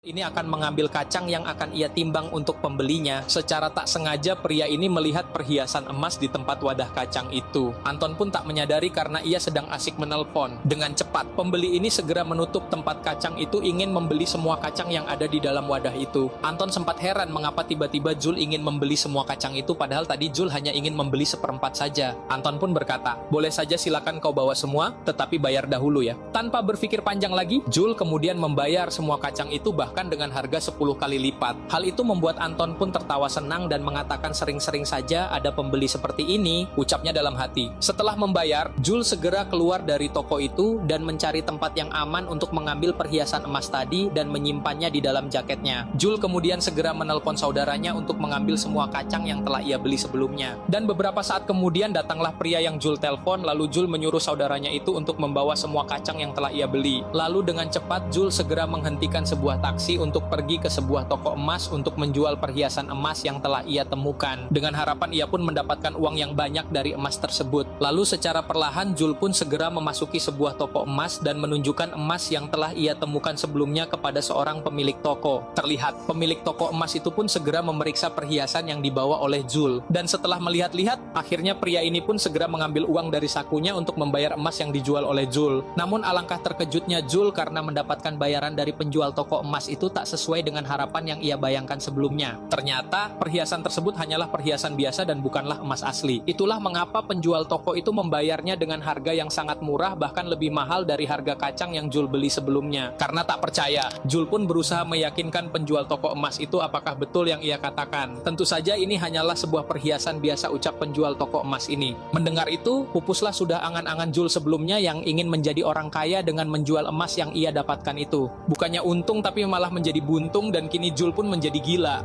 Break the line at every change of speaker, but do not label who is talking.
Ini akan mengambil kacang yang akan ia timbang untuk pembelinya. Secara tak sengaja pria ini melihat perhiasan emas di tempat wadah kacang itu. Anton pun tak menyadari karena ia sedang asik menelpon. Dengan cepat, pembeli ini segera menutup tempat kacang itu ingin membeli semua kacang yang ada di dalam wadah itu. Anton sempat heran mengapa tiba-tiba Jul ingin membeli semua kacang itu padahal tadi Jul hanya ingin membeli seperempat saja. Anton pun berkata, "Boleh saja silakan kau bawa semua, tetapi bayar dahulu ya." Tanpa berpikir panjang lagi, Jul kemudian membayar semua kacang itu bahkan dengan harga 10 kali lipat. Hal itu membuat Anton pun tertawa senang dan mengatakan sering-sering saja ada pembeli seperti ini, ucapnya dalam hati. Setelah membayar, Jul segera keluar dari toko itu dan mencari tempat yang aman untuk mengambil perhiasan emas tadi dan menyimpannya di dalam jaketnya. Jul kemudian segera menelpon saudaranya untuk mengambil semua kacang yang telah ia beli sebelumnya. Dan beberapa saat kemudian datanglah pria yang Jul telepon, lalu Jul menyuruh saudaranya itu untuk membawa semua kacang yang telah ia beli. Lalu dengan cepat Jul segera menghentikan sebuah taksi untuk pergi ke sebuah toko emas untuk menjual perhiasan emas yang telah ia temukan. Dengan harapan ia pun mendapatkan uang yang banyak dari emas tersebut. Lalu secara perlahan Jul pun segera memasuki sebuah toko emas dan menunjukkan emas yang telah ia temukan sebelumnya kepada seorang pemilik toko. Terlihat pemilik toko emas itu pun segera memeriksa perhiasan yang dibawa oleh Jul. Dan setelah melihat-lihat, akhirnya pria ini pun segera mengambil uang dari sakunya untuk membayar emas yang dijual oleh Jul. Namun alangkah terkejutnya Jul karena mendapatkan bayaran dari penjual toko emas itu tak sesuai dengan harapan yang ia bayangkan sebelumnya. Ternyata perhiasan tersebut hanyalah perhiasan biasa dan bukanlah emas asli. Itulah mengapa penjual toko itu membayarnya dengan harga yang sangat murah, bahkan lebih mahal dari harga kacang yang Jul beli sebelumnya. Karena tak percaya, Jul pun berusaha meyakinkan penjual toko emas itu apakah betul yang ia katakan. Tentu saja ini hanyalah sebuah perhiasan biasa, ucap penjual toko emas ini. Mendengar itu, pupuslah sudah angan-angan Jul sebelumnya yang ingin menjadi orang kaya dengan menjual emas yang ia dapatkan itu. Bukannya untung tapi malah menjadi buntung dan kini Jul pun menjadi gila.